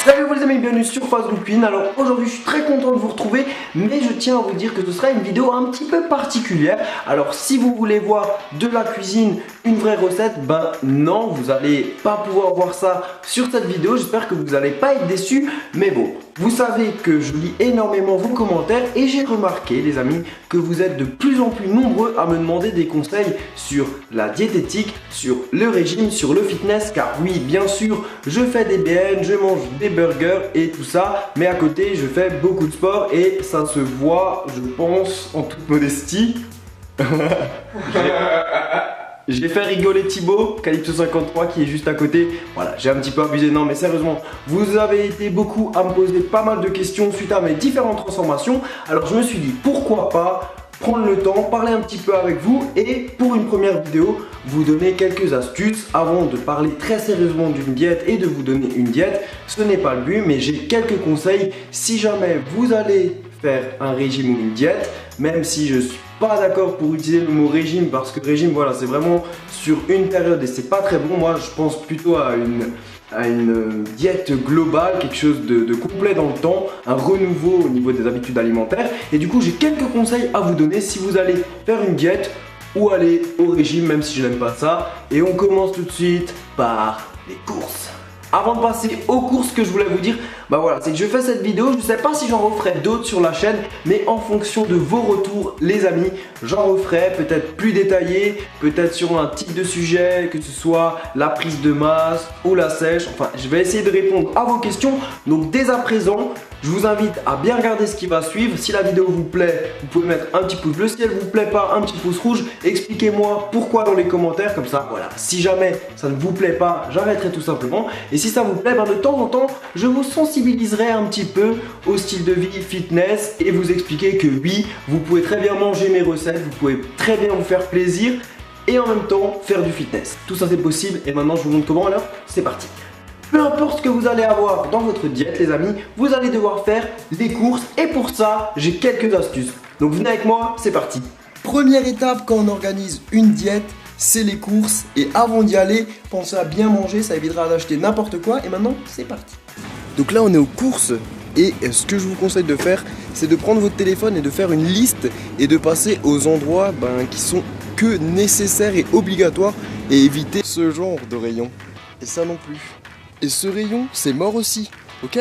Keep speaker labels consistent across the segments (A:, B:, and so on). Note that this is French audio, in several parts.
A: Salut vous les amis, bienvenue sur Fast Group Cuisine. Alors aujourd'hui je suis très content de vous retrouver, mais je tiens à vous dire que ce sera une vidéo un petit peu particulière. Alors si vous voulez voir de la cuisine, une vraie recette, ben non, vous allez pas pouvoir voir ça sur cette vidéo. J'espère que vous n'allez pas être déçus, mais bon, vous savez que je lis énormément vos commentaires et j'ai remarqué les amis que vous êtes de plus en plus nombreux à me demander des conseils sur la diététique, sur le régime, sur le fitness, car oui bien sûr je fais des BN, je mange des burgers et tout ça, mais à côté je fais beaucoup de sport et ça se voit, je pense, en toute modestie. J'ai fait rigoler Thibaut, Calypso53 qui est juste à côté. Voilà, j'ai un petit peu abusé. Non mais sérieusement, vous avez été beaucoup à me poser pas mal de questions suite à mes différentes transformations. Alors je me suis dit pourquoi pas prendre le temps, parler un petit peu avec vous et pour une première vidéo, vous donner quelques astuces avant de parler très sérieusement d'une diète et de vous donner une diète. Ce n'est pas le but, mais j'ai quelques conseils si jamais vous allez faire un régime ou une diète, même si je suis pas d'accord pour utiliser le mot régime parce que régime voilà c'est vraiment sur une période et c'est pas très bon. Moi je pense plutôt à une diète globale, quelque chose de complet dans le temps, un renouveau au niveau des habitudes alimentaires. Et du coup j'ai quelques conseils à vous donner si vous allez faire une diète ou aller au régime, même si je n'aime pas ça. Et on commence tout de suite par les courses. Avant de passer aux courses, que je voulais vous dire, bah voilà, c'est que je fais cette vidéo, je ne sais pas si j'en referai d'autres sur la chaîne, mais en fonction de vos retours les amis, j'en referai peut-être plus détaillé, peut-être sur un type de sujet, que ce soit la prise de masse ou la sèche. Enfin, je vais essayer de répondre à vos questions. Donc dès à présent, je vous invite à bien regarder ce qui va suivre. Si la vidéo vous plaît, vous pouvez mettre un petit pouce bleu. Si elle vous plaît pas, un petit pouce rouge. Expliquez-moi pourquoi dans les commentaires, comme ça, voilà. Si jamais ça ne vous plaît pas, j'arrêterai tout simplement. Et si ça vous plaît, ben de temps en temps, je vous sensibiliserai un petit peu au style de vie fitness et vous expliquer que oui, vous pouvez très bien manger mes recettes, vous pouvez très bien vous faire plaisir et en même temps faire du fitness. Tout ça c'est possible et maintenant je vous montre comment. Alors c'est parti. Peu importe ce que vous allez avoir dans votre diète les amis, vous allez devoir faire des courses et pour ça j'ai quelques astuces. Donc venez avec moi, c'est parti. Première étape quand on organise une diète, c'est les courses et avant d'y aller, pensez à bien manger, ça évitera d'acheter n'importe quoi et maintenant c'est parti. Donc là on est aux courses et ce que je vous conseille de faire, c'est de prendre votre téléphone et de faire une liste et de passer aux endroits qui sont que nécessaires et obligatoires et éviter ce genre de rayon. Et ça non plus. Et ce rayon, c'est mort aussi, ok?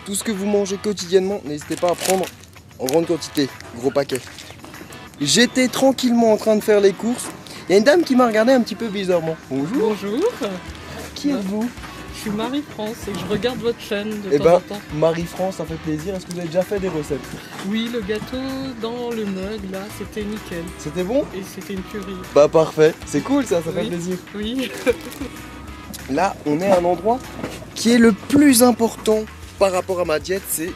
A: Tout ce que vous mangez quotidiennement, n'hésitez pas à prendre en grande quantité, gros paquet. J'étais tranquillement en train de faire les courses. Il y a une dame qui m'a regardé un petit peu bizarrement. Bonjour.
B: Bonjour.
A: Qui êtes-vous?
B: Je suis Marie-France et je regarde votre chaîne de temps en temps.
A: Marie-France, ça fait plaisir. Est-ce que vous avez déjà fait des recettes?
B: Oui, le gâteau dans le mug, là, c'était nickel.
A: C'était bon?
B: Et c'était une tuerie.
A: Bah parfait, c'est cool ça fait
B: Oui.
A: plaisir.
B: Oui.
A: Là, on est à un endroit qui est le plus important par rapport à ma diète, c'est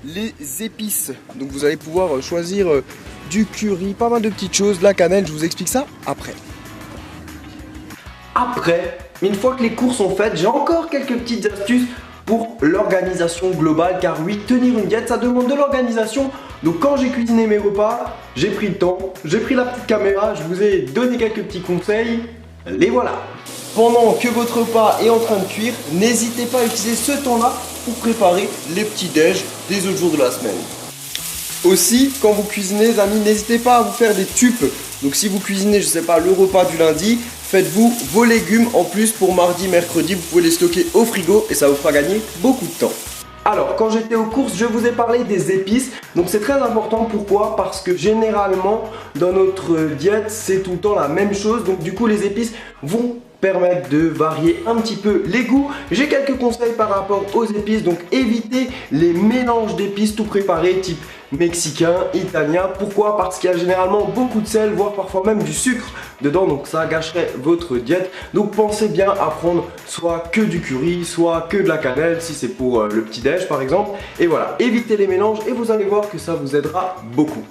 A: les épices. Donc vous allez pouvoir choisir du curry, pas mal de petites choses, la cannelle, je vous explique ça après. Après, une fois que les courses sont faites, j'ai encore quelques petites astuces pour l'organisation globale, car oui, tenir une diète, ça demande de l'organisation. Donc quand j'ai cuisiné mes repas, j'ai pris le temps, j'ai pris la petite caméra, je vous ai donné quelques petits conseils, les voilà. Pendant que votre repas est en train de cuire, n'hésitez pas à utiliser ce temps-là pour préparer les petits déj des autres jours de la semaine. Aussi, quand vous cuisinez les amis, n'hésitez pas à vous faire des tupes. Donc si vous cuisinez, je sais pas, le repas du lundi, faites-vous vos légumes en plus pour mardi, mercredi, vous pouvez les stocker au frigo et ça vous fera gagner beaucoup de temps. Alors, quand j'étais aux courses, je vous ai parlé des épices. Donc c'est très important, pourquoi? Parce que généralement, dans notre diète, c'est tout le temps la même chose. Donc du coup, les épices vont permettre de varier un petit peu les goûts. J'ai quelques conseils par rapport aux épices, donc évitez les mélanges d'épices tout préparés type mexicain, italien. Pourquoi? Parce qu'il y a généralement beaucoup de sel, voire parfois même du sucre dedans, donc ça gâcherait votre diète. Donc pensez bien à prendre soit que du curry, soit que de la cannelle si c'est pour le petit déj par exemple. Et voilà, évitez les mélanges et vous allez voir que ça vous aidera beaucoup.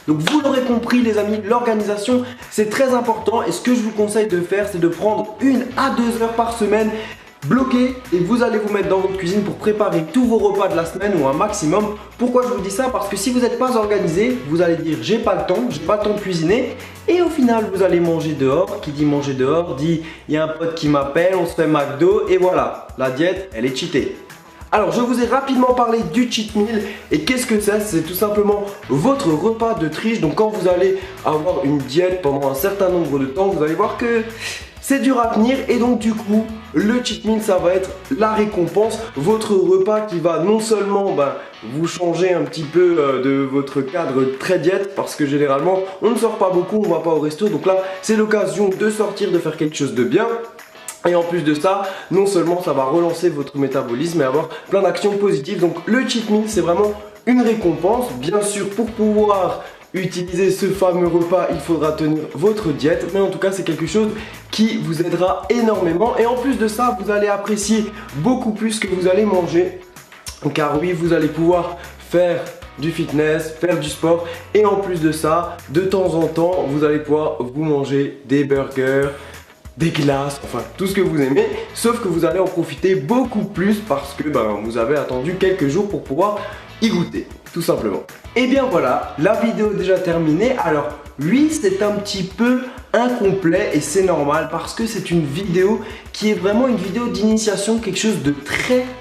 A: Donc vous l'aurez compris les amis, l'organisation c'est très important et ce que je vous conseille de faire c'est de prendre 1 à 2 heures par semaine bloqué et vous allez vous mettre dans votre cuisine pour préparer tous vos repas de la semaine ou un maximum. Pourquoi je vous dis ça? Parce que si vous n'êtes pas organisé, vous allez dire j'ai pas le temps de cuisiner et au final vous allez manger dehors. Qui dit manger dehors dit il y a un pote qui m'appelle, on se fait McDo et voilà, la diète elle est cheatée. Alors je vous ai rapidement parlé du cheat meal et qu'est-ce que c'est? C'est tout simplement votre repas de triche. Donc quand vous allez avoir une diète pendant un certain nombre de temps, vous allez voir que c'est dur à tenir et donc du coup le cheat meal ça va être la récompense, votre repas qui va non seulement vous changer un petit peu de votre cadre très diète parce que généralement on ne sort pas beaucoup, on va pas au resto, donc là c'est l'occasion de sortir, de faire quelque chose de bien. Et en plus de ça, non seulement ça va relancer votre métabolisme et avoir plein d'actions positives. Donc le cheat meal c'est vraiment une récompense. Bien sûr pour pouvoir utiliser ce fameux repas il faudra tenir votre diète. Mais en tout cas c'est quelque chose qui vous aidera énormément. Et en plus de ça vous allez apprécier beaucoup plus ce que vous allez manger. Car oui vous allez pouvoir faire du fitness, faire du sport. Et en plus de ça, de temps en temps vous allez pouvoir vous manger des burgers, des glaces, enfin tout ce que vous aimez, sauf que vous allez en profiter beaucoup plus parce que vous avez attendu quelques jours pour pouvoir y goûter, tout simplement. Et bien voilà, la vidéo est déjà terminée. Alors oui, c'est un petit peu incomplet et c'est normal parce que c'est une vidéo qui est vraiment une vidéo d'initiation, quelque chose de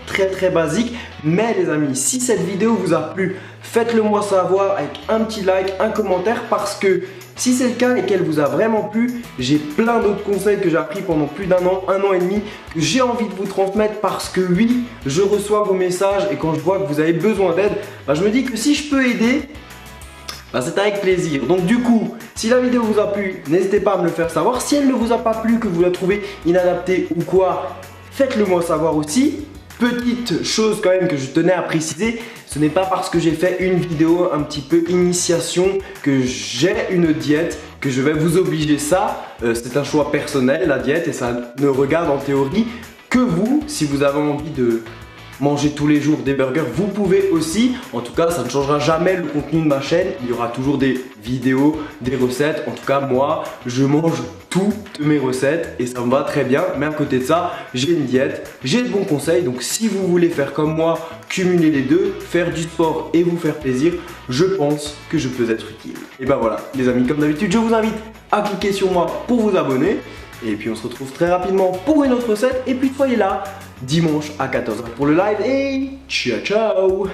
A: très basique. Mais les amis, si cette vidéo vous a plu, faites-le moi savoir avec un petit like, un commentaire, parce que si c'est le cas et qu'elle vous a vraiment plu, j'ai plein d'autres conseils que j'ai appris pendant plus d'un an et demi, que j'ai envie de vous transmettre parce que oui, je reçois vos messages et quand je vois que vous avez besoin d'aide, je me dis que si je peux aider, c'est avec plaisir. Donc du coup, si la vidéo vous a plu, n'hésitez pas à me le faire savoir. Si elle ne vous a pas plu, que vous la trouvez inadaptée ou quoi, faites-le moi savoir aussi. Petite chose quand même que je tenais à préciser, ce n'est pas parce que j'ai fait une vidéo un petit peu initiation que j'ai une diète que je vais vous obliger ça. C'est un choix personnel la diète et ça ne regarde en théorie que vous. Si vous avez envie de manger tous les jours des burgers, vous pouvez aussi. En tout cas ça ne changera jamais le contenu de ma chaîne. Il y aura toujours des vidéos, des recettes. En tout cas moi je mange toutes mes recettes et ça me va très bien. Mais à côté de ça j'ai une diète, j'ai de bons conseils. Donc si vous voulez faire comme moi, cumuler les deux, faire du sport et vous faire plaisir, je pense que je peux être utile. Et voilà les amis, comme d'habitude je vous invite à cliquer sur moi pour vous abonner. Et puis on se retrouve très rapidement pour une autre recette. Et puis soyez là dimanche à 14h pour le live et ciao ciao.